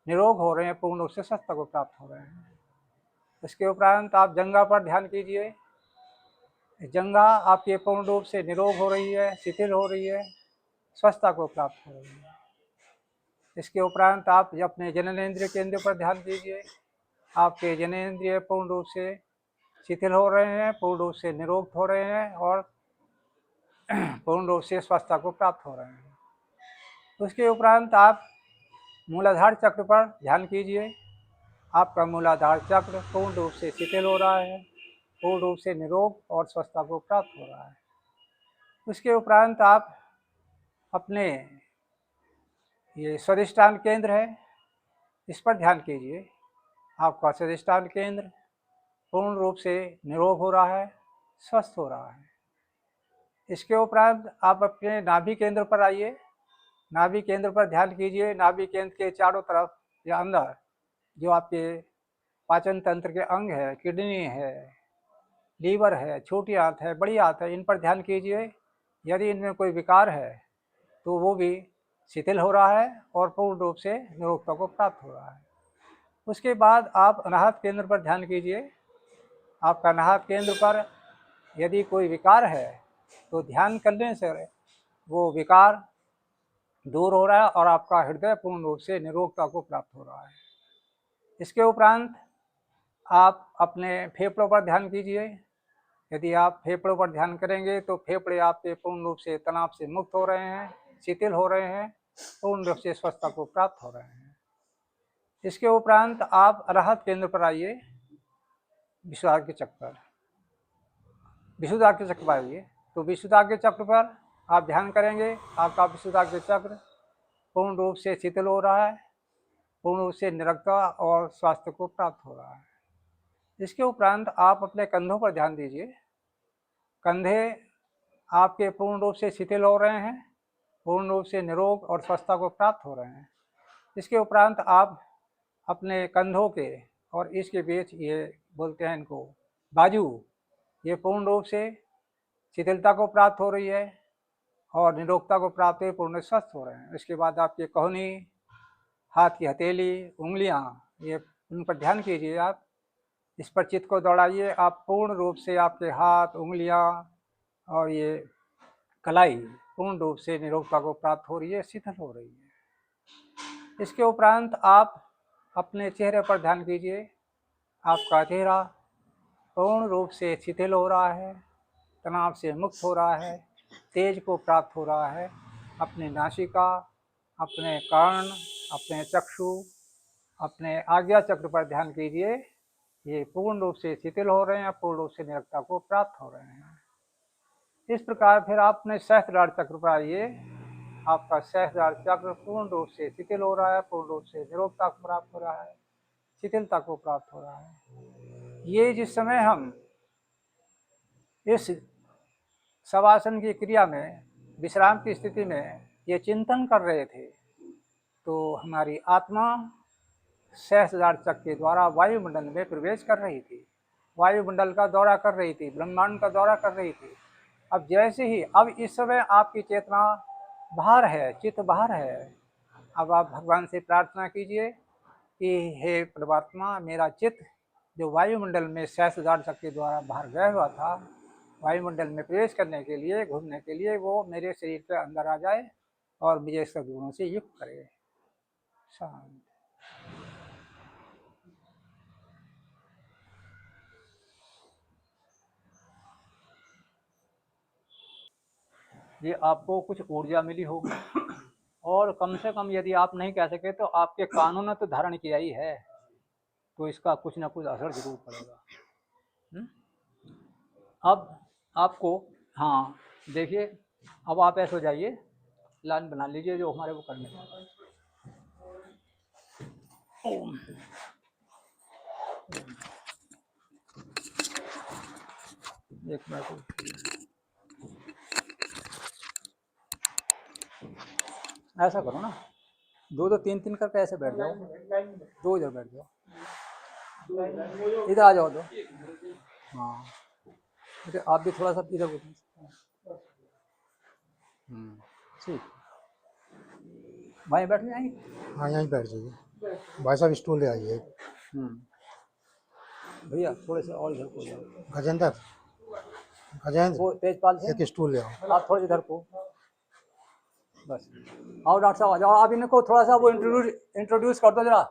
निरोग हो रहे हैं, पूर्ण रूप से स्वस्थता को प्राप्त हो रहे हैं। इसके उपरांत आप जंघा पर ध्यान कीजिए। जंघा आपकी पूर्ण रूप से निरोग हो रही है, शिथिल हो रही है, स्वस्थता को प्राप्त हो रही है। इसके उपरांत आप अपने जननेंद्रिय केंद्र पर ध्यान दीजिए। आपके जननेंद्रिय पूर्ण रूप से शिथिल हो रहे हैं, पूर्ण रूप से निरोग हो रहे हैं और पूर्ण रूप से स्वस्थता को प्राप्त हो रहे हैं। उसके उपरांत आप मूलाधार चक्र पर ध्यान कीजिए। आपका मूलाधार चक्र पूर्ण रूप से शिथिल हो रहा है, पूर्ण रूप से निरोग और स्वस्थता को प्राप्त हो रहा है। उसके उपरांत आप अपने ये स्वादिष्टान केंद्र है, इस पर ध्यान कीजिए। आपका स्वादिष्टान केंद्र पूर्ण रूप से निरोग हो रहा है, स्वस्थ हो रहा है। इसके उपरांत आप अपने नाभि केंद्र पर आइए। नाभि केंद्र पर ध्यान कीजिए। नाभि केंद्र के चारों तरफ या अंदर जो आपके पाचन तंत्र के अंग है, किडनी है, लीवर है, छोटी आंत है, बड़ी आंत है, इन पर ध्यान कीजिए। यदि इनमें कोई विकार है तो वो भी शिथिल हो रहा है और पूर्ण रूप से निरोगता को प्राप्त हो रहा है। उसके बाद आप अनाहत केंद्र पर ध्यान कीजिए। आपका अनाहत केंद्र पर यदि कोई विकार है तो ध्यान करने से वो विकार दूर हो रहा है और आपका हृदय पूर्ण रूप से निरोगता को प्राप्त हो रहा है। इसके उपरांत आप अपने फेफड़ों पर ध्यान कीजिए। यदि आप फेफड़ों पर ध्यान करेंगे तो फेफड़े आपके पूर्ण रूप से तनाव से मुक्त हो रहे हैं, शिथिल हो रहे हैं, पूर्ण रूप से स्वस्थता को प्राप्त हो रहे हैं। इसके उपरांत आप अनाहत केंद्र पर आइए। विशुद्धाग्नि चक्र पर, विशुद्धाग्नि चक्र पर आइए। तो विशुद्धाग्नि चक्र पर आप ध्यान करेंगे। आपका विशुद्धाग्नि चक्र पूर्ण रूप से शिथिल हो रहा है, पूर्ण रूप से निरोगता और स्वास्थ्य को प्राप्त हो रहा है। इसके उपरांत आप अपने कंधों पर ध्यान दीजिए। कंधे आपके पूर्ण रूप से शिथिल हो रहे हैं, पूर्ण रूप से निरोग और स्वस्थता को प्राप्त हो रहे हैं। इसके उपरांत आप अपने कंधों के और इसके बीच ये बोलते हैं इनको बाजू, ये पूर्ण रूप से शिथिलता को प्राप्त हो रही है और निरोगता को प्राप्त हुए पूर्ण स्वस्थ हो रहे हैं। इसके बाद आपकी कोहनी, हाथ की हथेली, उंगलियां, ये उन पर ध्यान कीजिए। आप इस पर चित्त को दौड़ाइए। आप पूर्ण रूप से आपके हाथ, उंगलियां और ये कलाई पूर्ण रूप से निरोगता को प्राप्त हो रही है, शिथिल हो रही है। इसके उपरांत आप अपने चेहरे पर ध्यान कीजिए। आपका चेहरा पूर्ण रूप से शिथिल हो रहा है, तनाव से मुक्त हो रहा है, तेज को प्राप्त हो रहा है। अपने नासिका, अपने कर्ण, अपने चक्षु, अपने आज्ञा चक्र पर ध्यान कीजिए। ये पूर्ण रूप से शिथिल हो रहे हैं, पूर्ण रूप से निरोगता को प्राप्त हो रहे हैं। इस प्रकार फिर आप अपने सहस्त्रार चक्र पर आइए। आपका सहस्त्रार चक्र पूर्ण रूप से शिथिल हो रहा है, पूर्ण रूप से निरोगता को प्राप्त हो रहा है, शिथिलता को प्राप्त हो रहा है। ये जिस समय हम इस शवासन की क्रिया में, विश्राम की स्थिति में ये चिंतन कर रहे थे तो हमारी आत्मा सहस्त्रार चक्र के द्वारा वायुमंडल में प्रवेश कर रही थी, वायुमंडल का दौरा कर रही थी, ब्रह्मांड का दौरा कर रही थी। अब जैसे ही अब इस समय आपकी चेतना बाहर है, चित्त बाहर है। अब आप भगवान से प्रार्थना कीजिए कि हे परमात्मा, मेरा चित्त जो वायुमंडल में सहस्त्रार चक्र के द्वारा बाहर गया हुआ था, वायुमंडल में प्रवेश करने के लिए, घूमने के लिए, वो मेरे शरीर के अंदर आ जाए और मुझे सद्गुणों से युक्त करे। शांत। ये आपको कुछ ऊर्जा मिली होगी और कम से कम यदि आप नहीं कह सके तो आपके कानों ने तो धारण किया ही है, तो इसका कुछ ना कुछ असर जरूर पड़ेगा। अब आपको, हाँ देखिए, अब आप ऐसे हो जाइए, लाइन बना लीजिए जो हमारे वो करने का। ओम। एक मिनट, ऐसा करो ना, दो दो तीन तीन करके ऐसे बैठ जाओ, दो इधर बैठ जाओ, इधर आ जाओ दो। हाँ, आप भी थोड़ा सा इधर। ठीक, वहीं बैठ जाएंगे। हाँ, यहीं बैठ जाइए। भाई साहब स्टूल ले आइए। भैया थोड़े से और इधर को जाओ, गजेंद्र वो तेजपाल से एक स्टूल ले आओ। आप थोड़े इधर को, बस आओ डॉक्टर साहब आ जाओ। आप इनको थोड़ा सा वो इंट्रोड्यूस कर दो जरा।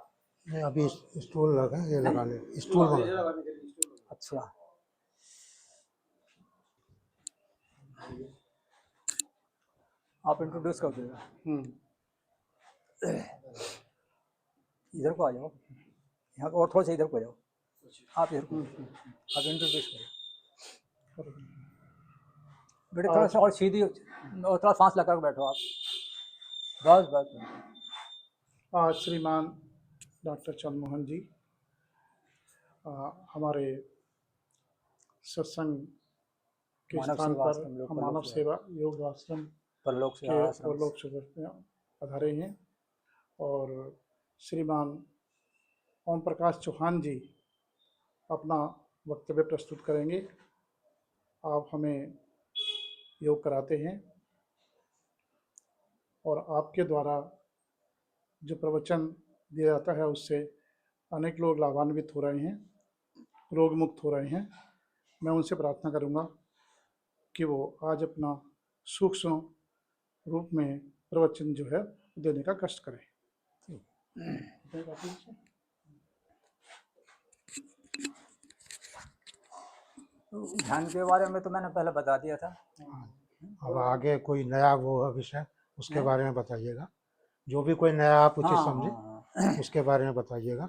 नहीं अभी स्टूल लगा, ये लगाने स्टूल लगा। अच्छा आप इंट्रोड्यूस कर दो इधर को आ जाओ, यहाँ और थोड़ा सा इधर को आ जाओ, आप इधर को आप इंट्रोड्यूस करो बेटे, थोड़ा सा और सीधी और थोड़ा सांस लगा कर बैठो आप, बस बस। आज श्रीमान डॉक्टर चंद्रमोहन जी हमारे सत्संग के मानव स्थान सेवा पर आश्रम लोक मानव परलोक सेवा योग आश्रम परलोक के सेवा आश्रम परलोक शिविर में पधारे हैं और श्रीमान ओम प्रकाश चौहान जी अपना वक्तव्य प्रस्तुत करेंगे। आप हमें योग कराते हैं और आपके द्वारा जो प्रवचन दिया जाता है उससे अनेक लोग लाभान्वित हो रहे हैं, रोग मुक्त हो रहे हैं। मैं उनसे प्रार्थना करूंगा कि वो आज अपना सूक्ष्म रूप में प्रवचन जो है देने का कष्ट करें। ध्यान के बारे में तो मैंने पहले बता दिया था। अब आगे कोई नया वो विषय उसके बारे में बताइएगा, जो भी कोई नया आप उचित समझे उसके बारे में बताइएगा।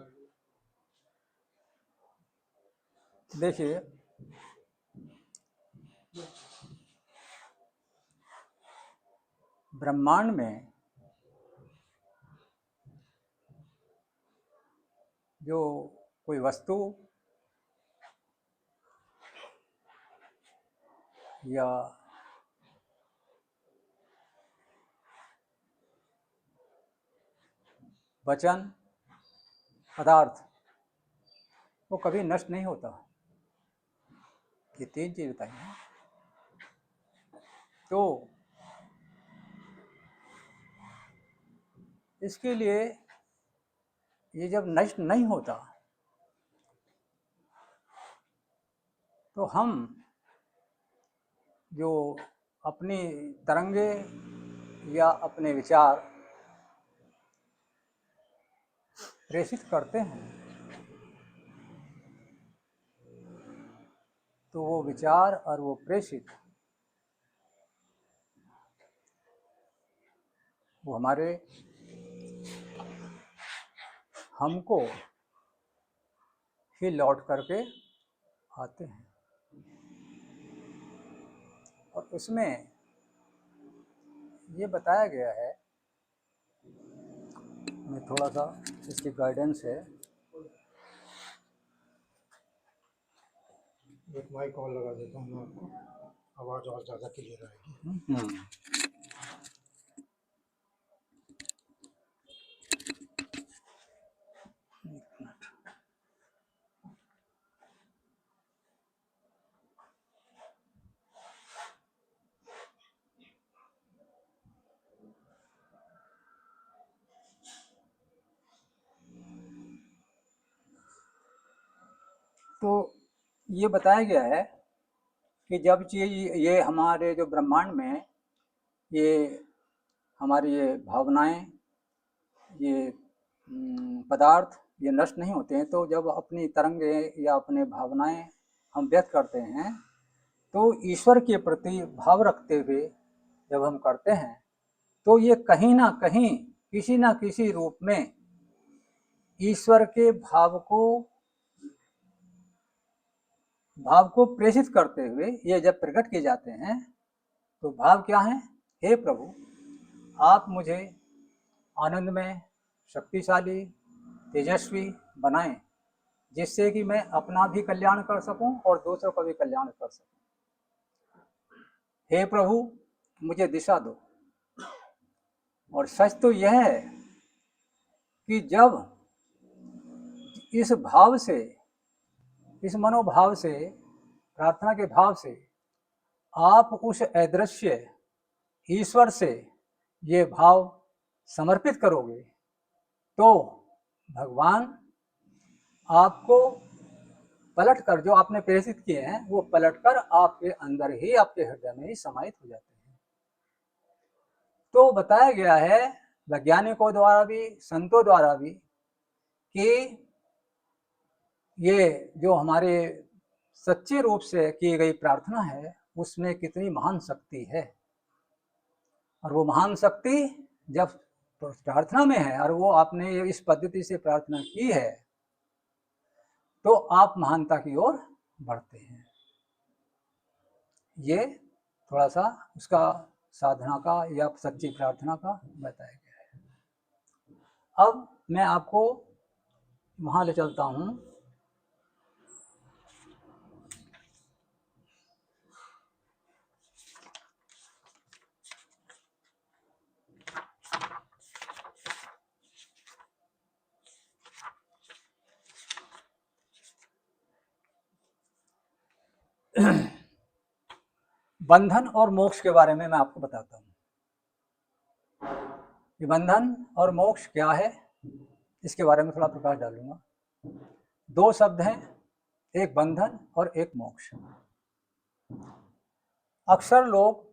देखिए ब्रह्मांड में जो कोई वस्तु या वचन पदार्थ वो कभी नष्ट नहीं होता। ये तीन चीज बताई हैं। तो इसके लिए ये जब नष्ट नहीं होता तो हम जो अपनी तरंगे या अपने विचार प्रेषित करते हैं तो वो विचार और वो प्रेषित वो हमारे हमको ही लौट करके आते हैं। और उसमें ये बताया गया है, मैं थोड़ा सा इसकी गाइडेंस है। एक माइक और लगा देता हूँ मैं आपको, आवाज़ और ज़्यादा क्लियर आएगी। तो ये बताया गया है कि जब ये हमारे जो ब्रह्मांड में ये हमारी ये भावनाएं, ये पदार्थ ये नष्ट नहीं होते हैं, तो जब अपनी तरंगे या अपने भावनाएं हम व्यक्त करते हैं तो ईश्वर के प्रति भाव रखते हुए जब हम करते हैं तो ये कहीं ना कहीं किसी ना किसी रूप में ईश्वर के भाव को प्रेषित करते हुए ये जब प्रकट किए जाते हैं तो भाव क्या है? हे प्रभु, आप मुझे आनंदमय, शक्तिशाली, तेजस्वी बनाएं, जिससे कि मैं अपना भी कल्याण कर सकूं और दूसरों का भी कल्याण कर सकूं। हे प्रभु, मुझे दिशा दो। और सच तो यह है कि जब इस भाव से, इस मनोभाव से, प्रार्थना के भाव से आप उस अदृश्य ईश्वर से ये भाव समर्पित करोगे तो भगवान आपको पलट कर, जो आपने प्रेषित किए हैं वो पलट कर आपके अंदर ही, आपके हृदय में ही समाहित हो जाते हैं। तो बताया गया है वैज्ञानिकों द्वारा भी, संतों द्वारा भी, कि ये जो हमारे सच्चे रूप से की गई प्रार्थना है उसमें कितनी महान शक्ति है। और वो महान शक्ति जब प्रार्थना में है और वो आपने इस पद्धति से प्रार्थना की है तो आप महानता की ओर बढ़ते हैं। ये थोड़ा सा उसका साधना का या सच्ची प्रार्थना का बताया गया है। अब मैं आपको वहाँ ले चलता हूँ बंधन और मोक्ष के बारे में मैं आपको बताता हूँ कि बंधन और मोक्ष क्या है, इसके बारे में थोड़ा प्रकाश डालूंगा। दो शब्द हैं, एक बंधन और एक मोक्ष। अक्सर लोग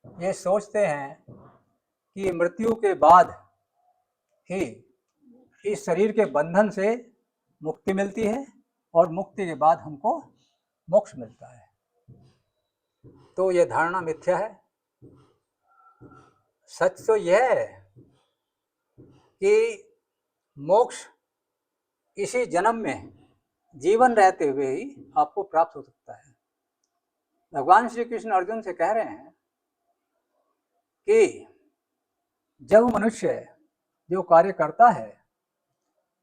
ये सोचते हैं कि मृत्यु के बाद ही इस शरीर के बंधन से मुक्ति मिलती है और मुक्ति के बाद हमको मोक्ष मिलता है। तो यह धारणा मिथ्या है। सच तो यह है कि मोक्ष इसी जन्म में जीवन रहते हुए ही आपको प्राप्त हो सकता है। भगवान श्री कृष्ण अर्जुन से कह रहे हैं कि जब मनुष्य जो कार्य करता है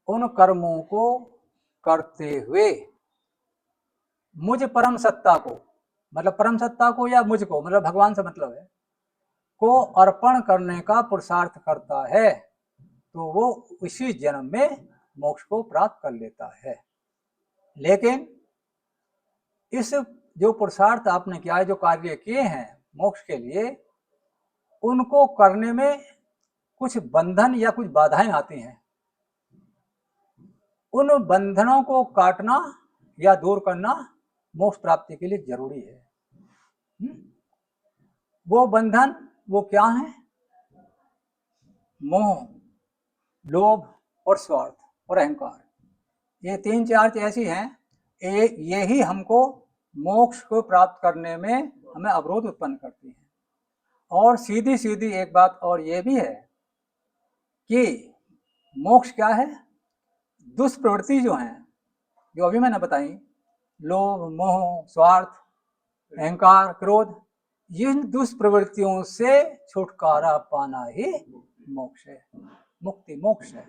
उन कर्मों को करते हुए मुझ परम सत्ता को, मतलब परम सत्ता को या मुझको, मतलब भगवान से मतलब है, को अर्पण करने का पुरुषार्थ करता है तो वो इसी जन्म में मोक्ष को प्राप्त कर लेता है। लेकिन इस जो पुरुषार्थ आपने किया है, जो कार्य किए हैं मोक्ष के लिए, उनको करने में कुछ बंधन या कुछ बाधाएं आती हैं। उन बंधनों को काटना या दूर करना मोक्ष प्राप्ति के लिए जरूरी है। वो बंधन वो क्या है? मोह, लोभ और स्वार्थ और अहंकार। ये तीन चार ऐसी हैं, ये ही हमको मोक्ष को प्राप्त करने में हमें अवरोध उत्पन्न करती हैं। और सीधी सीधी एक बात और ये भी है कि मोक्ष क्या है? दुष्प्रवृत्ति जो हैं, जो अभी मैंने बताई, लोभ, मोह, स्वार्थ, अहंकार, क्रोध, इन दुष्प्रवृत्तियों से छुटकारा पाना ही मोक्ष है, मुक्ति मोक्ष है।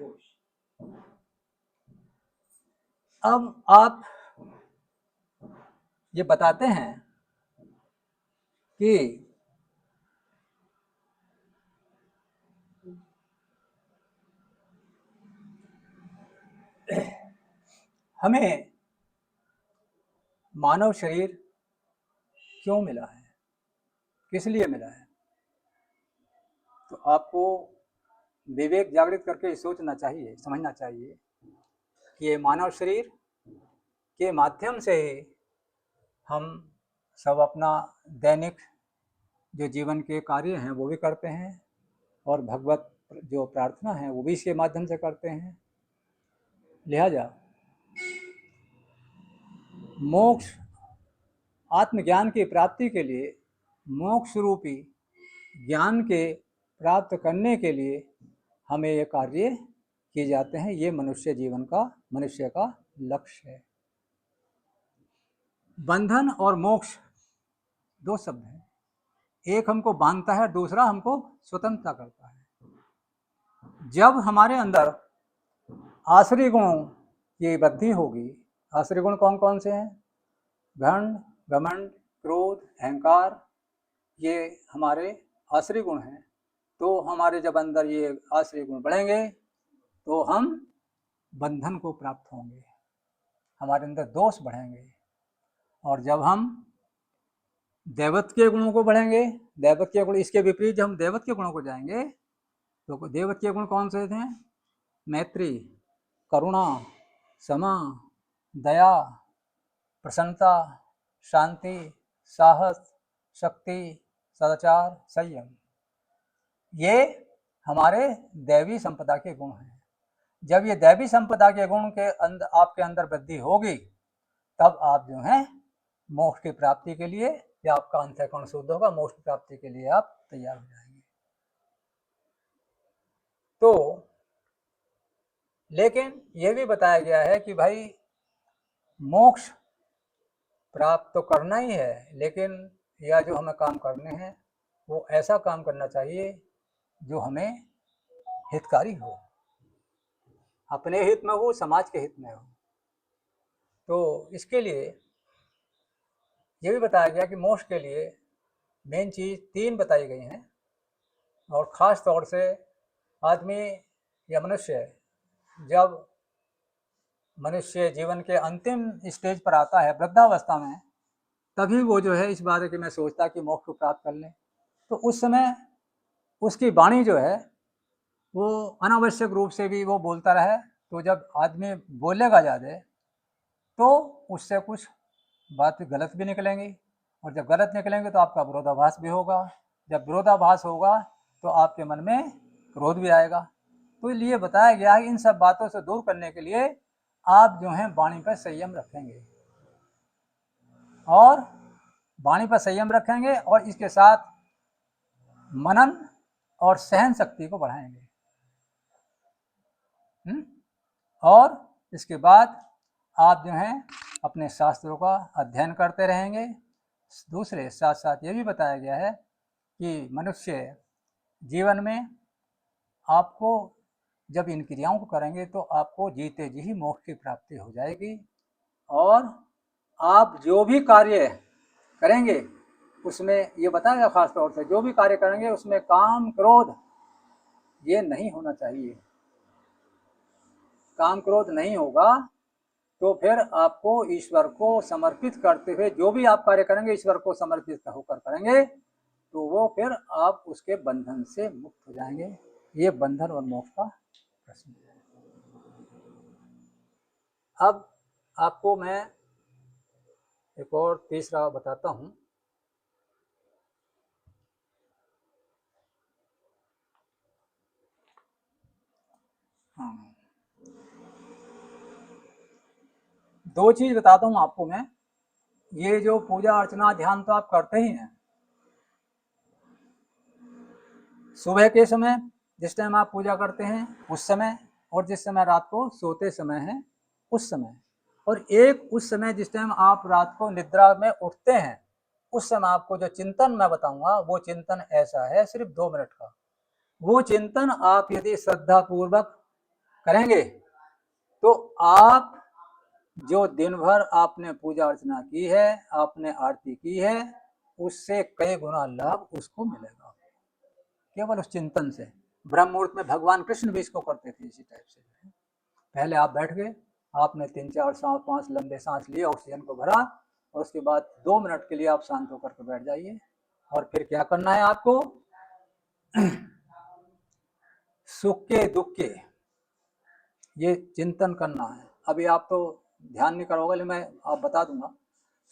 अब आप ये बताते हैं कि हमें मानव शरीर क्यों मिला है, किस लिए मिला है? तो आपको विवेक जागृत करके सोचना चाहिए, समझना चाहिए कि ये मानव शरीर के माध्यम से ही हम सब अपना दैनिक जो जीवन के कार्य हैं वो भी करते हैं और भगवत जो प्रार्थना है वो भी इसके माध्यम से करते हैं। लिहाजा मोक्ष, आत्मज्ञान की प्राप्ति के लिए, मोक्ष रूपी ज्ञान के प्राप्त करने के लिए हमें ये कार्य किए जाते हैं। ये मनुष्य जीवन का, मनुष्य का लक्ष्य है। बंधन और मोक्ष दो शब्द हैं, एक हमको बांधता है, दूसरा हमको स्वतंत्रता करता है। जब हमारे अंदर आश्रय गुणों की वृद्धि होगी, आश्रय गुण कौन कौन से हैं? घमंड, घमंड, क्रोध, अहंकार, ये हमारे आश्रय गुण हैं। तो हमारे जब अंदर ये आश्रय गुण बढ़ेंगे तो हम बंधन को प्राप्त होंगे, हमारे अंदर दोष बढ़ेंगे। और जब हम दैवत के गुणों को बढ़ेंगे, दैवत के गुण, इसके विपरीत जब हम दैवत के गुणों को जाएंगे तो दैवत के गुण कौन से थे? मैत्री, करुणा, क्षमा, दया, प्रसन्नता, शांति, साहस, शक्ति, सदाचार, संयम, ये हमारे दैवी संपदा के गुण हैं। जब ये दैवी संपदा के गुण के अंदर आपके अंदर वृद्धि होगी, तब आप जो हैं मोक्ष की प्राप्ति के लिए, या आपका अंतःकरण शुद्ध होगा, मोक्ष की प्राप्ति के लिए आप तैयार हो जाएंगे। तो लेकिन यह भी बताया गया है कि भाई मोक्ष प्राप्त तो करना ही है, लेकिन यह जो हमें काम करने हैं वो ऐसा काम करना चाहिए जो हमें हितकारी हो, अपने हित में हो, समाज के हित में हो। तो इसके लिए यह भी बताया गया कि मोक्ष के लिए मेन चीज़ 3 बताई गई हैं, और ख़ास तौर से आदमी या मनुष्य जब मनुष्य जीवन के अंतिम स्टेज पर आता है, वृद्धावस्था में, तभी वो जो है इस बारे में सोचता कि मोक्ष को प्राप्त कर लें। तो उस समय उसकी वाणी जो है वो अनावश्यक रूप से भी वो बोलता रहे, तो जब आदमी बोलेगा ज़्यादा तो उससे कुछ बात गलत भी निकलेंगी, और जब गलत निकलेंगे तो आपका विरोधाभास भी होगा। जब विरोधाभास होगा तो आपके मन में क्रोध भी आएगा। तो इसलिए बताया गया है इन सब बातों से दूर करने के लिए आप जो हैं वाणी पर संयम रखेंगे, और वाणी पर संयम रखेंगे, और इसके साथ मनन और सहन शक्ति को बढ़ाएंगे। और इसके बाद आप जो हैं अपने शास्त्रों का अध्ययन करते रहेंगे। दूसरे साथ साथ ये भी बताया गया है कि मनुष्य जीवन में आपको जब इन क्रियाओं को करेंगे तो आपको जीते जी ही मोक्ष की प्राप्ति हो जाएगी, और आप जो भी कार्य करेंगे उसमें ये बताया गया खास तौर से, जो भी कार्य करेंगे उसमें काम क्रोध ये नहीं होना चाहिए। काम क्रोध नहीं होगा तो फिर आपको ईश्वर को समर्पित करते हुए जो भी आप कार्य करेंगे ईश्वर को समर्पित होकर करेंगे, तो वो फिर आप उसके बंधन से मुक्त हो जाएंगे। ये बंधन और मोक्ष का प्रश्न है। अब आपको मैं एक और तीसरा बताता हूँ। हाँ, 2 चीज बताता हूँ आपको मैं। ये जो पूजा अर्चना ध्यान तो आप करते ही हैं, सुबह के समय जिस टाइम आप पूजा करते हैं उस समय, और जिस समय रात को सोते समय है उस समय, और एक उस समय जिस टाइम आप रात को निद्रा में उठते हैं उस समय आपको जो चिंतन मैं बताऊंगा वो चिंतन ऐसा है सिर्फ 2 मिनट का। वो चिंतन आप यदि श्रद्धा पूर्वक करेंगे तो आप जो दिन भर आपने पूजा अर्चना की है, आपने आरती की है, उससे कई गुना लाभ उसको मिलेगा केवल उस चिंतन से। ब्रह्म मुहूर्त में भगवान कृष्ण भी इसको करते थे इसी टाइप से। पहले आप बैठ गए, आपने 3-4 सांस 5 लंबे सांस लिए, ऑक्सीजन को भरा, और उसके बाद 2 मिनट के लिए आप शांत होकर के बैठ जाइए। और फिर क्या करना है आपको, सुख के दुख के ये चिंतन करना है। अभी आप तो ध्यान नहीं करोगे, लेकिन मैं आप बता दूंगा।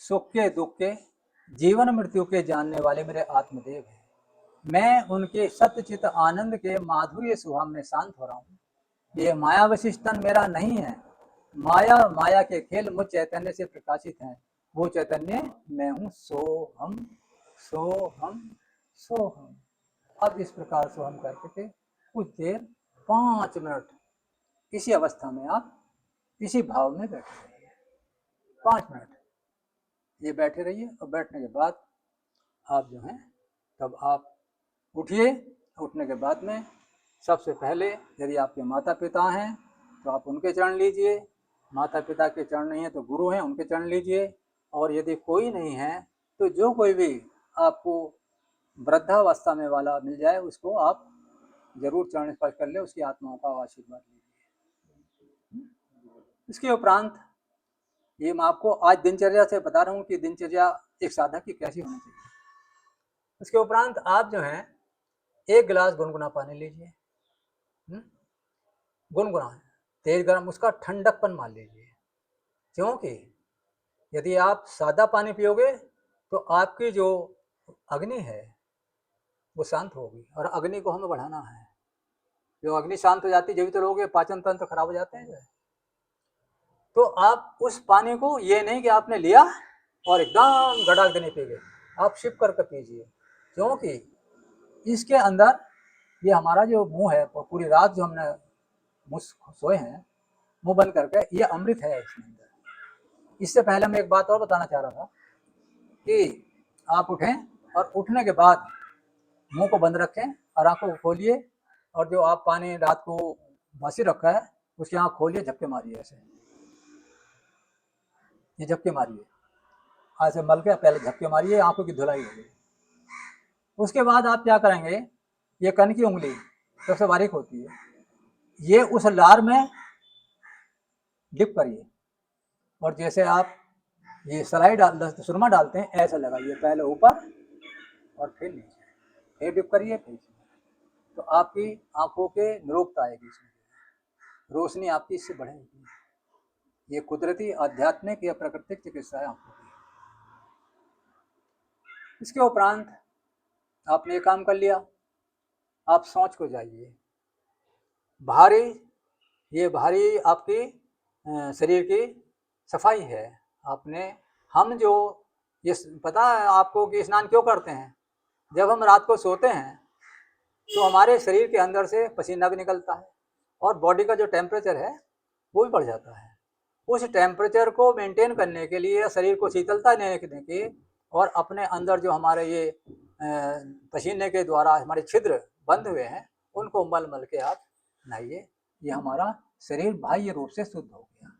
सुख के दुख के जीवन मृत्यु के जानने वाले मेरे आत्मदेव हैं, मैं उनके सत्यचित आनंद के माधुर्य सुहाव में शांत हो रहा हूँ। ये माया वशिष्ठन मेरा नहीं है, माया और माया के खेल मुझ चैतन्य से प्रकाशित हैं। वो चैतन्य मैं हूँ, सो हम सो हम सो हम। अब इस प्रकार से हम करके थे कुछ देर 5 मिनट इसी अवस्था में आप इसी भाव में बैठे रहिए। 5 मिनट ये बैठे रहिए, और बैठने के बाद आप जो हैं तब आप उठिए। उठने के बाद में सबसे पहले यदि आपके माता पिता हैं तो आप उनके चरण लीजिए, माता पिता के चरण नहीं है तो गुरु हैं उनके चरण लीजिए, और यदि कोई नहीं है तो जो कोई भी आपको वृद्धावस्था में वाला मिल जाए उसको आप जरूर चरण स्पर्श कर ले, उसकी आत्माओं का आशीर्वाद लीजिए। इसके उपरांत ये मैं आपको आज दिनचर्या से बता रहा हूँ कि दिनचर्या एक साधक की कैसी होनी चाहिए। इसके उपरांत आप जो हैं 1 गिलास गुनगुना पानी लीजिए, गुनगुना, तेज गर्म, उसका ठंडकपन मान लीजिए। क्योंकि यदि आप सादा पानी पियोगे तो आपकी जो अग्नि है वो शांत होगी, और अग्नि को हमें बढ़ाना है। जो अग्नि शांत हो जाती है जब तो लोगों के पाचन तंत्र खराब हो जाते हैं। तो आप उस पानी को, ये नहीं कि आपने लिया और एकदम गड़ाक देने पी गए, आप शिप करके पीजिए। क्योंकि इसके अंदर ये हमारा जो मुंह है, पूरी रात जो हमने मुंह सोए हैं मुंह बंद करके, ये अमृत है इसके अंदर। इससे पहले मैं एक बात और बताना चाह रहा था कि आप उठें और उठने के बाद मुंह को बंद रखें और आंखों को खोलिए, और जो आप पानी रात को बासी रखा है उसकी आंख खोलिए, झपके मारिए ऐसे, ये झपके मारिए, ऐसे मल के पहले झपके मारिए, आंखों की धुलाई होगी। उसके बाद आप क्या करेंगे, ये कन की उंगली सबसे बारीक होती है, ये उस लार में डिप करिए, और जैसे आप ये सलाई सुरमा डालते हैं ऐसा लगाइए, पहले ऊपर और फिर नीचे, फिर डिप करिए, फिर तो आपकी आंखों के निरोगता आएगी, इसमें रोशनी आपकी इससे बढ़ेगी। ये कुदरती, आध्यात्मिक या प्राकृतिक चिकित्सा है आंखों की। इसके उपरांत आपने ये काम कर लिया, आप सोच को जाइए। भारी, ये भारी आपकी शरीर की सफाई है। आपने, हम जो ये पता है आपको कि स्नान क्यों करते हैं? जब हम रात को सोते हैं तो हमारे शरीर के अंदर से पसीना भी निकलता है और बॉडी का जो टेम्परेचर है वो भी बढ़ जाता है। उस टेम्परेचर को मेंटेन करने के लिए, शरीर को शीतलता देने के, और अपने अंदर जो हमारे ये पसीने के द्वारा हमारे छिद्र बंद हुए हैं उनको मल मल के आप नहाइए। ये हमारा शरीर बाह्य रूप से शुद्ध हो गया,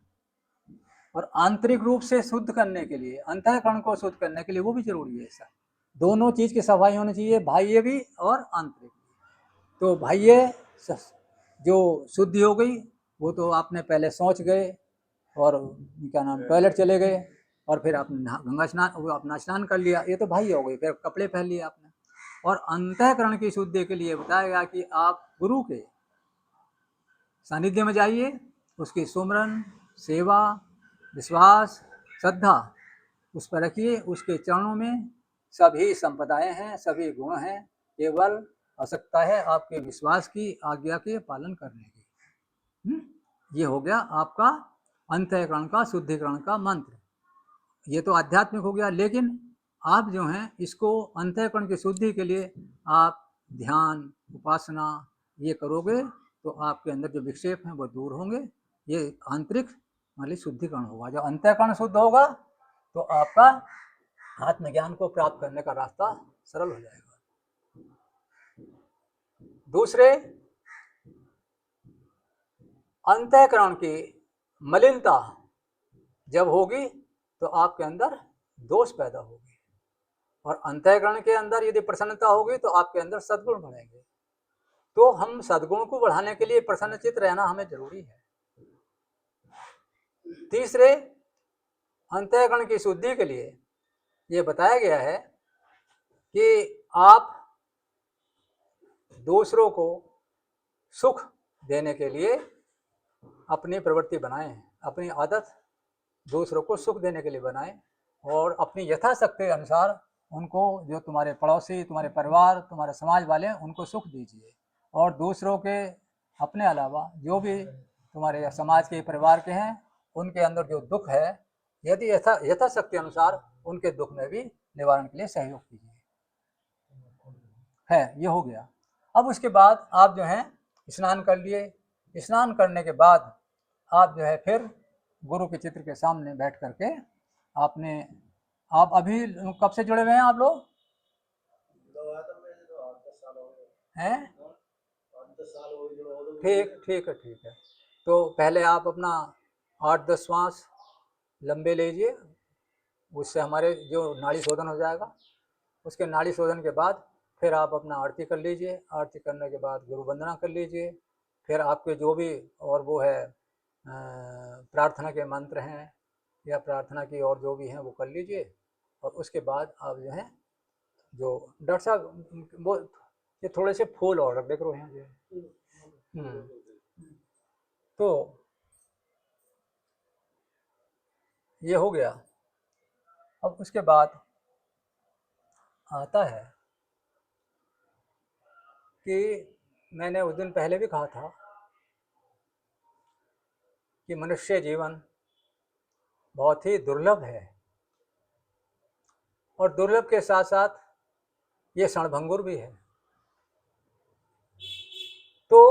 और आंतरिक रूप से शुद्ध करने के लिए, अंतःकरण को शुद्ध करने के लिए वो भी जरूरी है। ऐसा दोनों चीज की सफाई होनी चाहिए, बाह्य भी और आंतरिक भी। तो बाह्य जो शुद्धि हो गई वो तो आपने पहले सोच गए और क्या नाम टॉयलेट चले गए, और फिर आपने गंगा स्नान, वो अपना स्नान कर लिया, ये तो बाह्य हो गई, फिर कपड़े पहन लिए आपने। और अंतःकरण की शुद्धि के लिए बताया गया कि आप गुरु के सानिध्य में जाइए, उसकी सुमरन, सेवा, विश्वास, श्रद्धा उस पर रखिए। उसके चरणों में सभी संपदाएं हैं, सभी गुण हैं, केवल आवश्यकता है आपके विश्वास की, आज्ञा के पालन करने की। ये हो गया आपका अंतःकरण का शुद्धिकरण का मंत्र। ये तो आध्यात्मिक हो गया, लेकिन आप जो हैं इसको अंतःकरण की शुद्धि के लिए आप ध्यान, उपासना ये करोगे तो आपके अंदर जो विक्षेप हैं वो दूर होंगे। ये आंतरिक मतलब शुद्धिकरण होगा। जब अंतःकरण शुद्ध होगा तो आपका आत्मज्ञान को प्राप्त करने का रास्ता सरल हो जाएगा। दूसरे, अंतःकरण की मलिनता जब होगी तो आपके अंदर दोष पैदा होगी, और अंतःकरण के अंदर यदि प्रसन्नता होगी तो आपके अंदर सद्गुण बढ़ेंगे। तो हम सद्गुण को बढ़ाने के लिए प्रसन्नचित्त रहना हमें जरूरी है। तीसरे, अंतःकरण की शुद्धि के लिए ये बताया गया है कि आप दूसरों को सुख देने के लिए अपनी प्रवृत्ति बनाएं, अपनी आदत दूसरों को सुख देने के लिए बनाएं, और अपनी यथाशक्ति अनुसार उनको, जो तुम्हारे पड़ोसी, तुम्हारे परिवार, तुम्हारे समाज वाले, उनको सुख दीजिए। और दूसरों के, अपने अलावा जो भी तुम्हारे समाज के, परिवार के हैं, उनके अंदर जो दुख है, यदि यथाशक्ति अनुसार उनके दुख में भी निवारण के लिए सहयोग कीजिए। है, ये हो गया। अब उसके बाद आप जो है स्नान कर लिए। स्नान करने के बाद आप जो है फिर गुरु के चित्र के सामने बैठ करके आपने, आप अभी कब से जुड़े हुए हैं आप लोग? हैं? ठीक है। तो पहले आप अपना 8-10 श्वास लंबे लीजिए, उससे हमारे जो नाड़ी शोधन हो जाएगा। उसके नाड़ी शोधन के बाद फिर आप अपना आरती कर लीजिए। आरती करने के बाद गुरु वंदना कर लीजिए। फिर आपके जो भी और वो है प्रार्थना के मंत्र हैं या प्रार्थना की और जो भी हैं वो कर लीजिए। और उसके बाद आप जो है, जो डॉक्टर साहब वो ये थोड़े से फूल और रख देख रहे हैं जी। तो ये हो गया। अब उसके बाद आता है कि मैंने उस दिन पहले भी कहा था कि मनुष्य जीवन बहुत ही दुर्लभ है, और दुर्लभ के साथ साथ ये क्षणभंगुर भी है। तो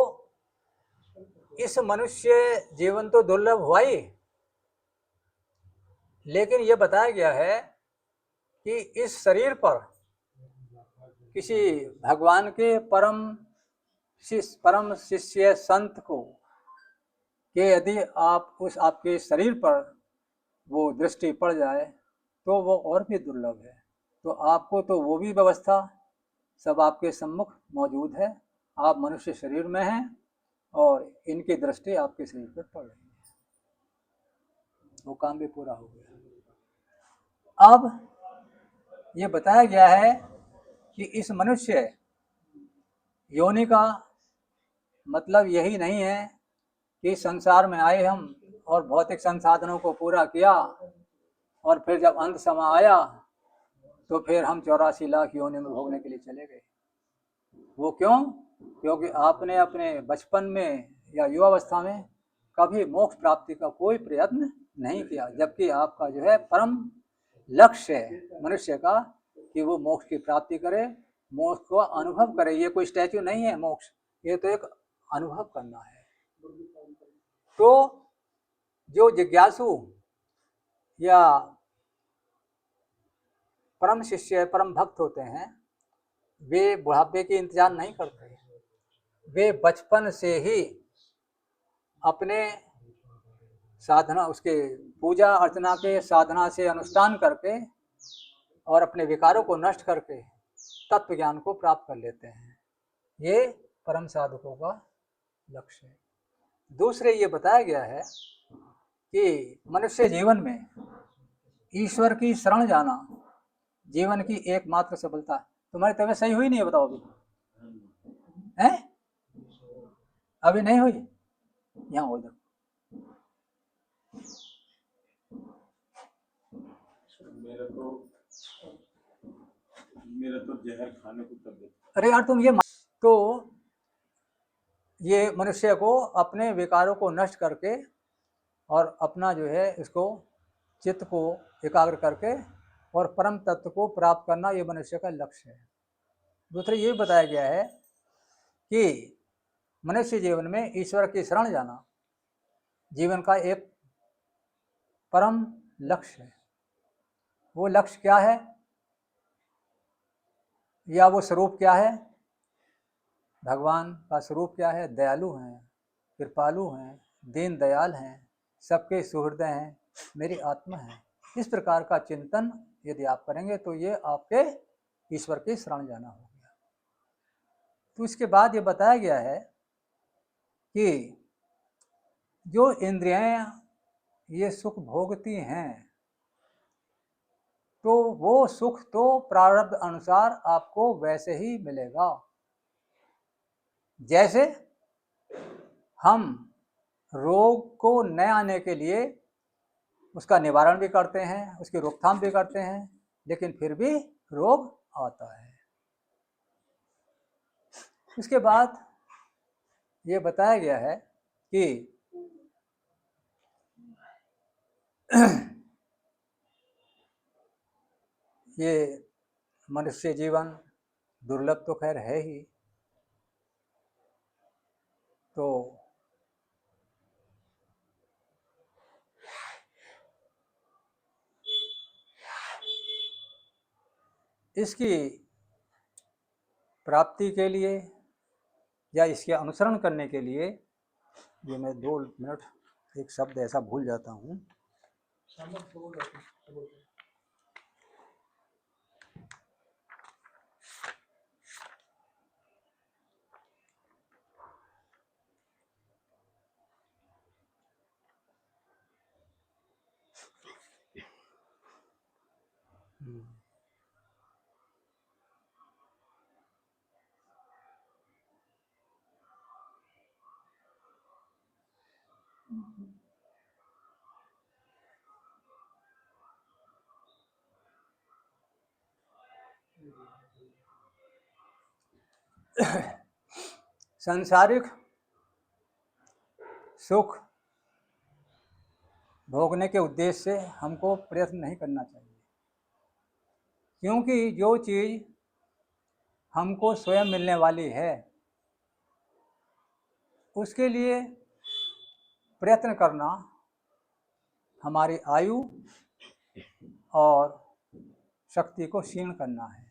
इस मनुष्य जीवन तो दुर्लभ हुआ ही, लेकिन ये बताया गया है कि इस शरीर पर किसी भगवान के परम शिष्य संत को कि यदि आप उस आपके शरीर पर वो दृष्टि पड़ जाए तो वो और भी दुर्लभ है। तो आपको तो वो भी व्यवस्था सब आपके सम्मुख मौजूद है। आप मनुष्य शरीर में हैं और इनकी दृष्टि आपके शरीर पर पड़ रही है। वो काम भी पूरा हो गया। अब ये बताया गया है कि इस मनुष्य योनि का मतलब यही नहीं है कि संसार में आए हम और भौतिक संसाधनों को पूरा किया और फिर जब अंत समय आया तो फिर हम 84 लाख योनि में भोगने के लिए चले गए। वो क्यों? क्योंकि आपने अपने बचपन में या युवावस्था में कभी मोक्ष प्राप्ति का कोई प्रयत्न नहीं किया, जबकि आपका जो है परम लक्ष्य है मनुष्य का कि वो मोक्ष की प्राप्ति करे, मोक्ष को अनुभव करे। ये कोई स्टैच्यू नहीं है मोक्ष, ये तो एक अनुभव करना है। तो जो जिज्ञासु या परम शिष्य परम भक्त होते हैं वे बुढ़ापे की इंतजार नहीं करते। वे बचपन से ही अपने साधना उसके पूजा अर्चना के साधना से अनुष्ठान करके और अपने विकारों को नष्ट करके तत्व ज्ञान को प्राप्त कर लेते हैं। ये परम साधकों का लक्ष्य है। दूसरे ये बताया गया है कि मनुष्य जीवन में ईश्वर की शरण जाना जीवन की एकमात्र सफलता। तुम्हारी तबीयत सही हुई नहीं है? बताओ अभी हैं? अभी नहीं हुई? यहाँ हो जाओ। मेरा तो जहर खाने को तबीयत। अरे यार तुम तो ये मनुष्य को अपने विकारों को नष्ट करके और अपना जो है इसको चित्त को एकाग्र करके और परम तत्व को प्राप्त करना ये मनुष्य का लक्ष्य है। दूसरा ये बताया गया है कि मनुष्य जीवन में ईश्वर की शरण जाना जीवन का एक परम लक्ष्य है। वो लक्ष्य क्या है या वो स्वरूप क्या है? भगवान का स्वरूप क्या है? दयालु हैं, कृपालु हैं, दीन दयाल हैं, सबके सुहृदय हैं, मेरी आत्मा है। इस प्रकार का चिंतन यदि आप करेंगे तो ये आपके ईश्वर की शरण जाना हो गया। तो इसके बाद ये बताया गया है कि जो इंद्रियां ये सुख भोगती हैं तो वो सुख तो प्रारब्ध अनुसार आपको वैसे ही मिलेगा। जैसे हम रोग को न आने के लिए उसका निवारण भी करते हैं, उसकी रोकथाम भी करते हैं, लेकिन फिर भी रोग आता है। उसके बाद ये बताया गया है कि ये मनुष्य जीवन दुर्लभ तो खैर है ही, तो इसकी प्राप्ति के लिए या इसके अनुसरण करने के लिए ये मैं 2 मिनट एक शब्द ऐसा भूल जाता हूँ। सांसारिक सुख भोगने के उद्देश्य से हमको प्रयत्न नहीं करना चाहिए, क्योंकि जो चीज़ हमको स्वयं मिलने वाली है उसके लिए प्रयत्न करना हमारी आयु और शक्ति को क्षीण करना है।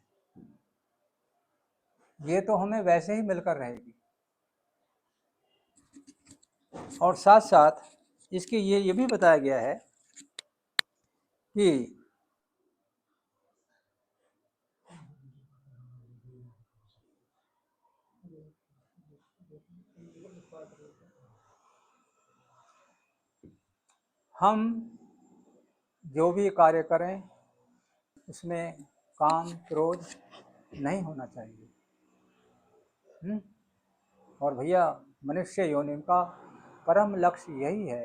ये तो हमें वैसे ही मिलकर रहेगी। और साथ साथ इसके ये भी बताया गया है कि हम जो भी कार्य करें उसमें काम क्रोध नहीं होना चाहिए। और भैया मनुष्य योनि का परम लक्ष्य यही है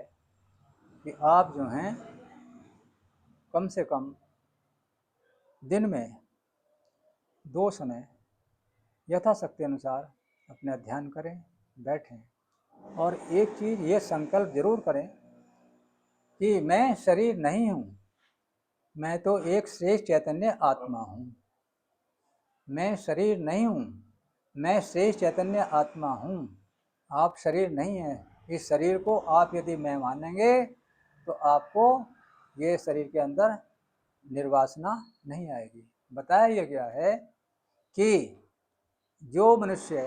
कि आप जो हैं कम से कम दिन में 2 समय यथाशक्ति अनुसार अपना ध्यान करें, बैठें और एक चीज़ ये संकल्प जरूर करें कि मैं शरीर नहीं हूँ, मैं तो एक श्रेष्ठ चैतन्य आत्मा हूँ। मैं शरीर नहीं हूँ, मैं श्रेष्ठ चैतन्य आत्मा हूँ। आप शरीर नहीं हैं। इस शरीर को आप यदि मैं मानेंगे तो आपको ये शरीर के अंदर निर्वासना नहीं आएगी। बताया गया है कि जो मनुष्य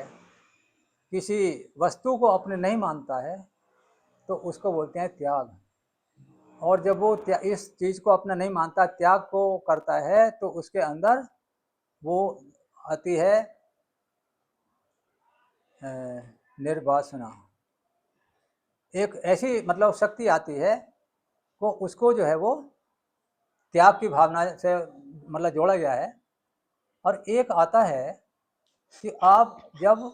किसी वस्तु को अपने नहीं मानता है तो उसको बोलते हैं त्याग। और जब वो इस चीज़ को अपना नहीं मानता, त्याग को करता है, तो उसके अंदर वो आती है निर्वासना। एक ऐसी मतलब शक्ति आती है को उसको जो है वो त्याग की भावना से मतलब जोड़ा गया है। और एक आता है कि आप जब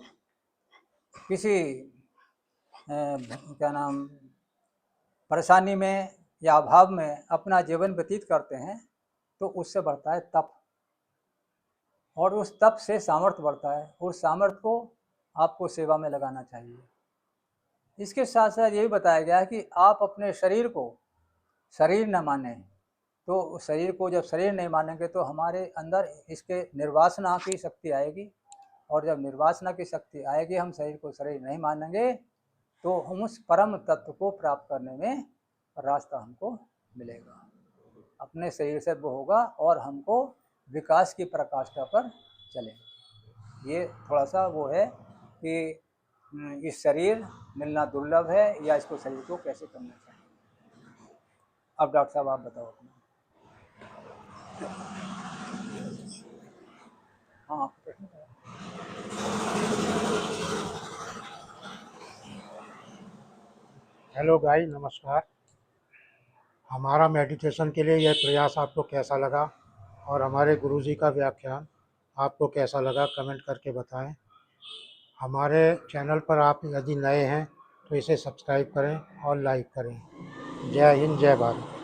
किसी क्या नाम परेशानी में या अभाव में अपना जीवन व्यतीत करते हैं तो उससे बढ़ता है तप, और उस तप से सामर्थ्य बढ़ता है। उस सामर्थ्य को आपको सेवा में लगाना चाहिए। इसके साथ साथ ये भी बताया गया है कि आप अपने शरीर को शरीर न माने, तो शरीर को जब शरीर नहीं मानेंगे तो हमारे अंदर इसके निर्वासना की शक्ति आएगी, और जब निर्वासना की शक्ति आएगी, हम शरीर को शरीर नहीं मानेंगे, तो हम उस परम तत्व को प्राप्त करने में रास्ता हमको मिलेगा। अपने शरीर से वो होगा और हमको विकास की प्रकाष्ठा पर चलेंगे। ये थोड़ा सा वो है कि इस शरीर मिलना दुर्लभ है, या इसको शरीर को कैसे करना चाहिए। अब डॉक्टर साहब आप बताओ अपना। हाँ, आपको प्रश्न था। हेलो गाइस, नमस्कार। हमारा मेडिटेशन के लिए यह प्रयास आपको कैसा लगा और हमारे गुरुजी का व्याख्यान आपको कैसा लगा, कमेंट करके बताएं। हमारे चैनल पर आप यदि नए हैं तो इसे सब्सक्राइब करें और लाइक करें। जय हिंद, जय भारत।